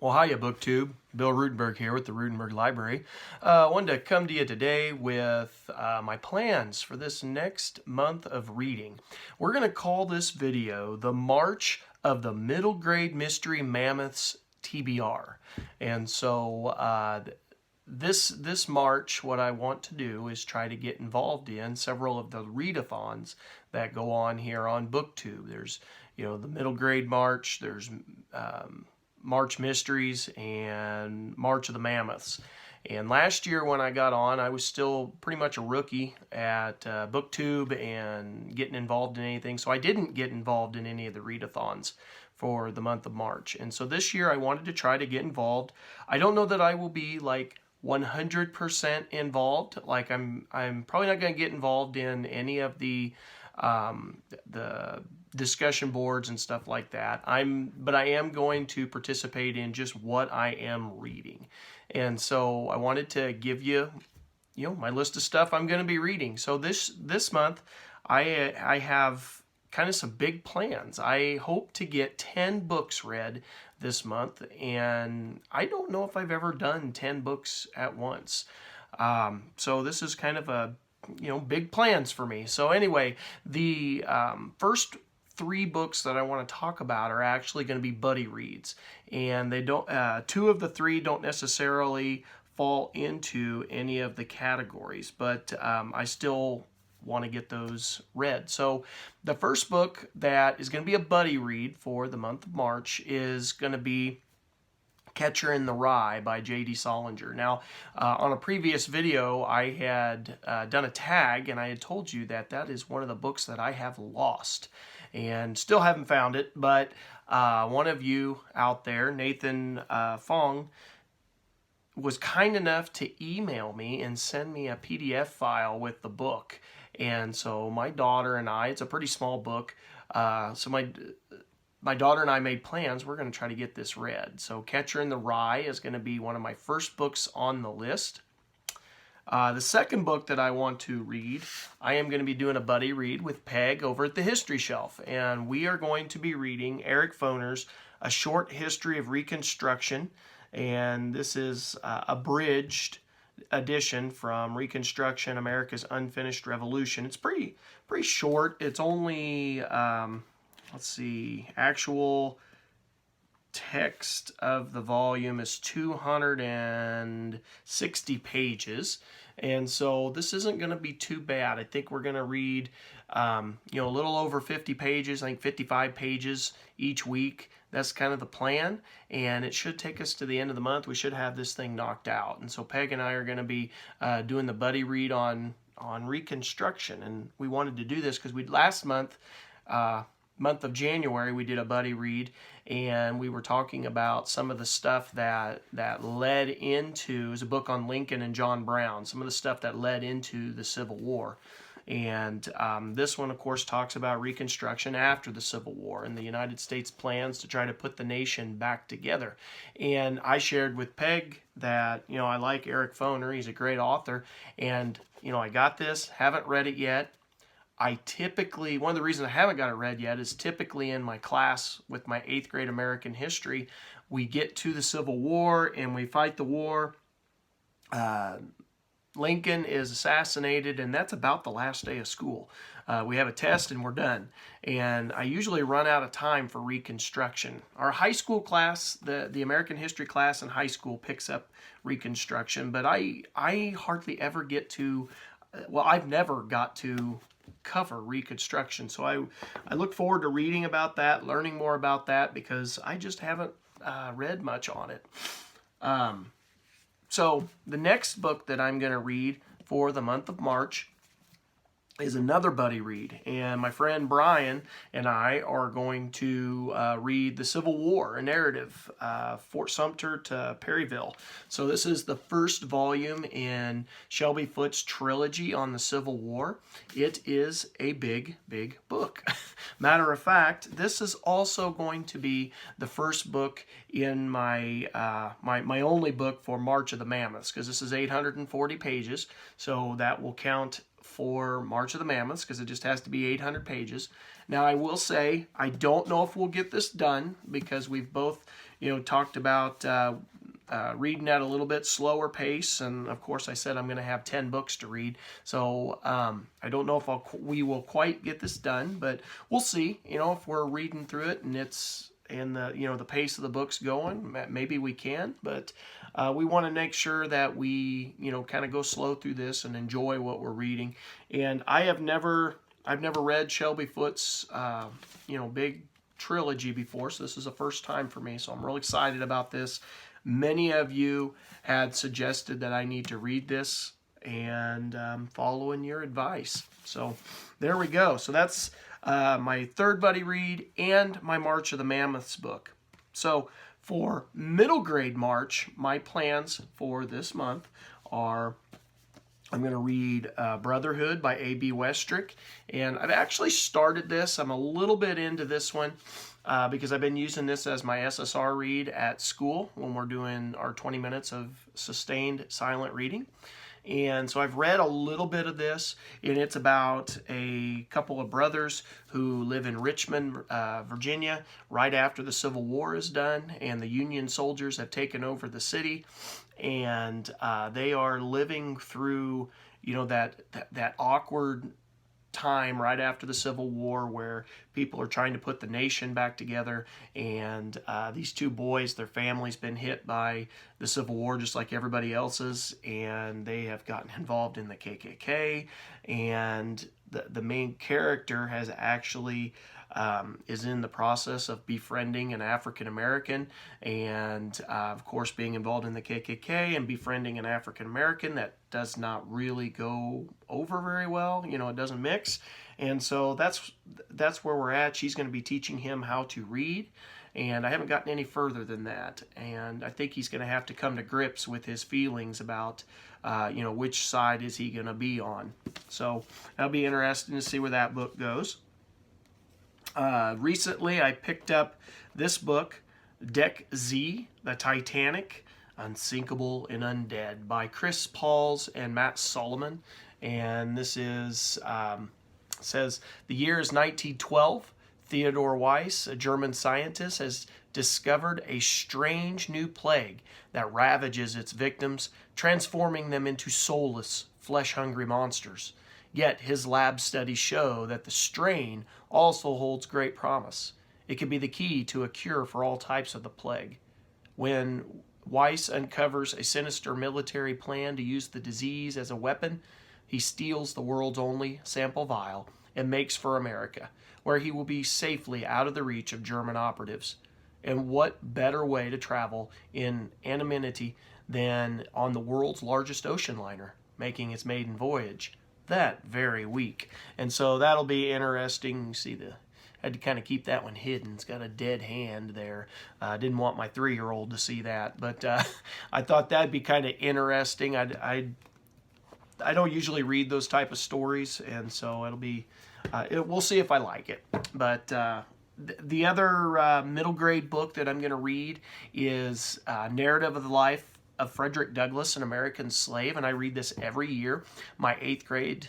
Well, hiya, BookTube. Bill Ruttenberg here with the Ruttenberg Library. Wanted to come to you today with my plans for this next month of reading. We're going to call this video the March of the Middle Grade Mystery Mammoths TBR. And so this March, what I want to do is try to get involved in several of the readathons that go on here on BookTube. There's, the Middle Grade March, there's March Mysteries, and March of the Mammoths. And last year when I got on, I was still pretty much a rookie at BookTube and getting involved in anything. So I didn't get involved in any of the readathons for the month of March. And so this year I wanted to try to get involved. I don't know that I will be like 100% involved. Like I'm probably not going to get involved in any of the discussion boards and stuff like that. But I am going to participate in just what I am reading. And so I wanted to give you, my list of stuff I'm going to be reading. So this month, I have kind of some big plans. I hope to get 10 books read this month, and I don't know if I've ever done 10 books at once. So this is kind of a big plans for me. So anyway, the first 3 books that I want to talk about are actually going to be buddy reads, and they don't. 2 of the 3 don't necessarily fall into any of the categories, but I still want to get those read. So the first book that is going to be a buddy read for the month of March is going to be Catcher in the Rye by J.D. Salinger. Now, on a previous video, I had done a tag, and I had told you that that is one of the books that I have lost, and still haven't found it, but one of you out there, Nathan Fong, was kind enough to email me and send me a PDF file with the book. And so my daughter and I, it's a pretty small book, so my daughter and I made plans. We're going to try to get this read. So Catcher in the Rye is going to be one of my first books on the list. The second book that I want to read, I am going to be doing a buddy read with Peg over at the History Shelf. And we are going to be reading Eric Foner's A Short History of Reconstruction. And this is abridged edition from Reconstruction, America's Unfinished Revolution. It's pretty short. It's only... let's see, actual text of the volume is 260 pages. And so this isn't going to be too bad. I think we're going to read, a little over 50 pages, I think 55 pages each week. That's kind of the plan. And it should take us to the end of the month. We should have this thing knocked out. And so Peg and I are going to be doing the buddy read on Reconstruction. And we wanted to do this because last month of January, we did a buddy read, and we were talking about some of the stuff that led into, it was a book on Lincoln and John Brown, some of the stuff that led into the Civil War. And this one, of course, talks about Reconstruction after the Civil War and the United States plans to try to put the nation back together. And I shared with Peg that, I like Eric Foner. He's a great author. And, I got this, haven't read it yet. One of the reasons I haven't got it read yet is typically in my class with my 8th grade American history, we get to the Civil War and we fight the war. Lincoln is assassinated, and that's about the last day of school. We have a test and we're done. And I usually run out of time for Reconstruction. Our high school class, the American history class in high school, picks up Reconstruction, but I hardly ever get to, I've never got to cover Reconstruction. So I look forward to reading about that, learning more about that, because I just haven't read much on it. So the next book that I'm going to read for the month of March is another buddy read, and my friend Brian and I are going to read The Civil War, a narrative, Fort Sumter to Perryville. So this is the first volume in Shelby Foote's trilogy on the Civil War. It is a big book. Matter of fact, this is also going to be the first book in my my only book for March of the Mammoths, because this is 840 pages, so that will count for March of the Mammoths, because it just has to be 800 pages. Now, I will say, I don't know if we'll get this done because we've both, talked about reading at a little bit slower pace. And of course, I said I'm going to have 10 books to read. So I don't know if we will quite get this done, but we'll see. If we're reading through it and the pace of the book's going, maybe we can. But we want to make sure that we kind of go slow through this and enjoy what we're reading. And I've never read Shelby Foote's big trilogy before, so this is the first time for me. So I'm really excited about this. Many of you had suggested that I need to read this, and following your advice. So there we go. So that's my third buddy read and my March of the Mammoths book. So for middle grade March, my plans for this month are I'm going to read Brotherhood by A.B. Westrick. And I've actually started this. I'm a little bit into this one because I've been using this as my SSR read at school when we're doing our 20 minutes of sustained silent reading. And so I've read a little bit of this, and it's about a couple of brothers who live in Richmond, Virginia, right after the Civil War is done, and the Union soldiers have taken over the city, and they are living through, that awkward time right after the Civil War where people are trying to put the nation back together, and these two boys, their family's been hit by the Civil War just like everybody else's, and they have gotten involved in the KKK, and the main character has actually is in the process of befriending an African American, and of course being involved in the KKK and befriending an African American, that does not really go over very well. It doesn't mix, and so that's where we're at. She's going to be teaching him how to read, and I haven't gotten any further than that, and I think he's going to have to come to grips with his feelings about which side is he going to be on. So that'll be interesting to see where that book goes. Recently, I picked up this book, Deck Z, The Titanic, Unsinkable and Undead, by Chris Pauls and Matt Solomon. And this says, the year is 1912. Theodore Weiss, a German scientist, has discovered a strange new plague that ravages its victims, transforming them into soulless, flesh-hungry monsters. Yet his lab studies show that the strain also holds great promise. It could be the key to a cure for all types of the plague. When Weiss uncovers a sinister military plan to use the disease as a weapon, he steals the world's only sample vial and makes for America, where he will be safely out of the reach of German operatives. And what better way to travel in anonymity than on the world's largest ocean liner, making its maiden voyage that very week. And so that'll be interesting. You see, had to kind of keep that one hidden. It's got a dead hand there. I didn't want my 3-year-old to see that, but I thought that'd be kind of interesting. I don't usually read those type of stories, and so it'll be we'll see if I like it. But the other middle grade book that I'm going to read is Narrative of the Life of Frederick Douglass, an American Slave, and I read this every year. My 8th grade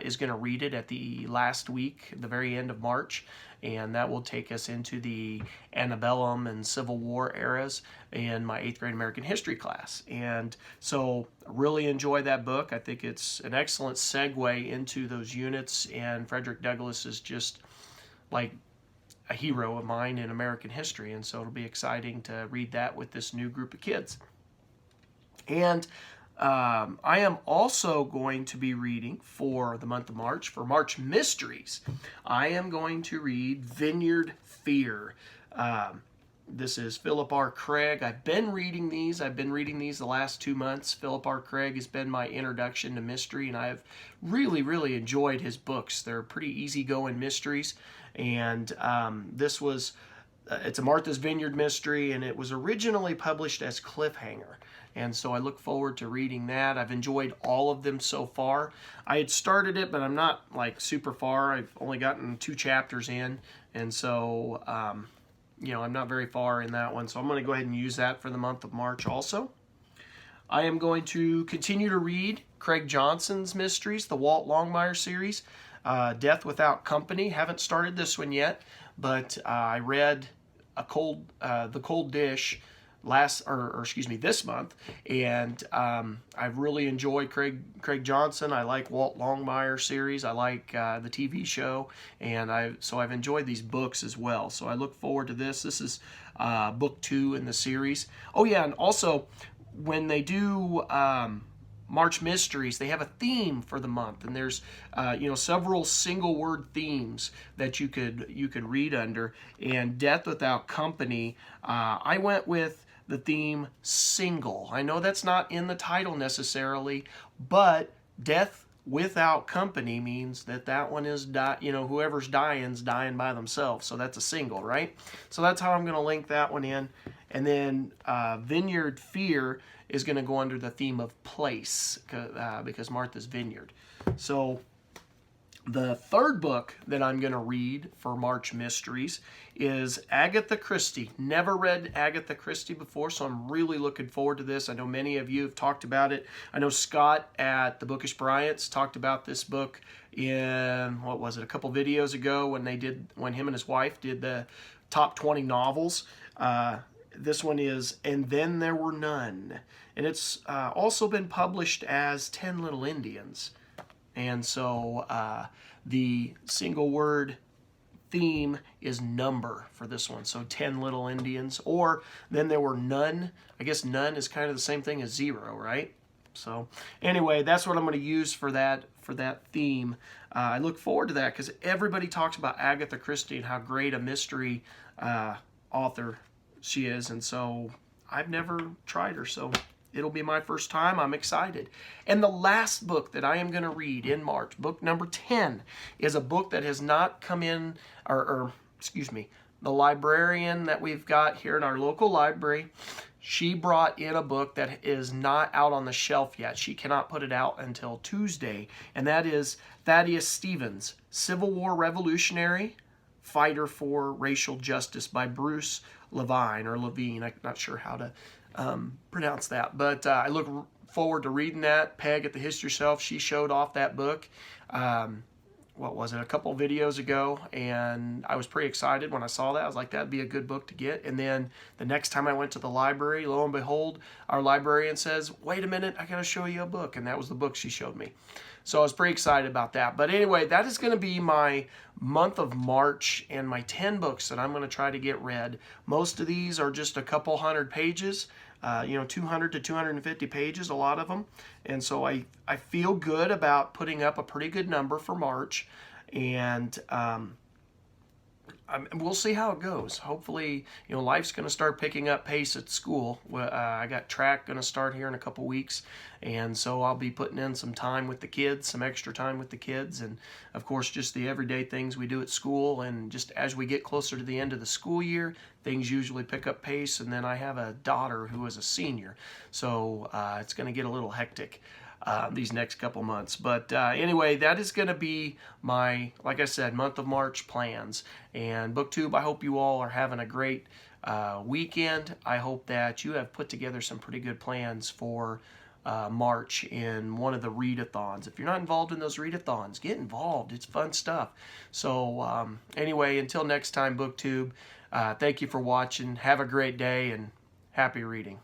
is going to read it at the last week, the very end of March, and that will take us into the antebellum and Civil War eras in my 8th grade American history class. And so really enjoy that book. I think it's an excellent segue into those units, and Frederick Douglass is just like a hero of mine in American history, and so it'll be exciting to read that with this new group of kids. And I am also going to be reading for the month of March, for March Mysteries. I am going to read Vineyard Fear. This is Philip R. Craig. I've been reading these the last 2 months. Philip R. Craig has been my introduction to mystery, and I've really, really enjoyed his books. They're pretty easygoing mysteries. And this was, it's a Martha's Vineyard mystery, and it was originally published as Cliffhanger. And so I look forward to reading that. I've enjoyed all of them so far. I had started it, but I'm not like super far. I've only gotten 2 chapters in. And so, I'm not very far in that one. So I'm going to go ahead and use that for the month of March also. I am going to continue to read Craig Johnson's mysteries, the Walt Longmire series. Death Without Company. Haven't started this one yet, but I read The Cold Dish this month, and I've really enjoyed Craig Johnson. I like Walt Longmire series. I like the TV show, and I've enjoyed these books as well. So I look forward to this. This is book 2 in the series. Oh yeah, and also when they do March Mysteries, they have a theme for the month, and there's several single word themes that you could read under. And Death Without Company, I went with the theme single. I know that's not in the title necessarily, but Death Without Company means that one is whoever's dying's dying by themselves, so that's a single, right? So that's how I'm going to link that one in. And then Vineyard Fear is going to go under the theme of place, because Martha's Vineyard. So the third book that I'm going to read for March Mysteries is Agatha Christie. Never read Agatha Christie before, so I'm really looking forward to this. I know many of you have talked about it. I know Scott at the Bookish Bryants talked about this book in, a couple videos ago when him and his wife did the top 20 novels. This one is And Then There Were None. And it's also been published as 10 Little Indians. And so the single word theme is number for this one. So 10 Little Indians. Or Then There Were None. I guess none is kind of the same thing as 0, right? So anyway, that's what I'm going to use for that theme. I look forward to that because everybody talks about Agatha Christie and how great a mystery author she is, and so I've never tried her, so it'll be my first time. I'm excited. And the last book that I am going to read in March, book number 10, is a book that has not come in, the librarian that we've got here in our local library, she brought in a book that is not out on the shelf yet. She cannot put it out until Tuesday, and that is Thaddeus Stevens, Civil War Revolutionary, Fighter for Racial Justice by Bruce Levine, or Levine. I'm not sure how to pronounce that, but I look forward to reading that. Peg at the History Shelf, she showed off that book. A couple videos ago, and I was pretty excited when I saw that. I was like, that'd be a good book to get. And then the next time I went to the library, lo and behold, our librarian says, wait a minute, I gotta show you a book. And that was the book she showed me. So I was pretty excited about that. But anyway, that is going to be my month of March and my 10 books that I'm going to try to get read. Most of these are just a couple hundred pages, 200 to 250 pages, a lot of them. And so I feel good about putting up a pretty good number for March. And we'll see how it goes. Hopefully, life's going to start picking up pace at school. I got track going to start here in a couple weeks, and so I'll be putting in some time with the kids, some extra time with the kids, and of course just the everyday things we do at school. And just as we get closer to the end of the school year, things usually pick up pace. And then I have a daughter who is a senior, so it's going to get a little hectic these next couple months. But anyway, that is going to be my, like I said, month of March plans. And BookTube, I hope you all are having a great weekend. I hope that you have put together some pretty good plans for March in one of the readathons. If you're not involved in those readathons, get involved. It's fun stuff. So anyway, until next time, BookTube, thank you for watching. Have a great day and happy reading.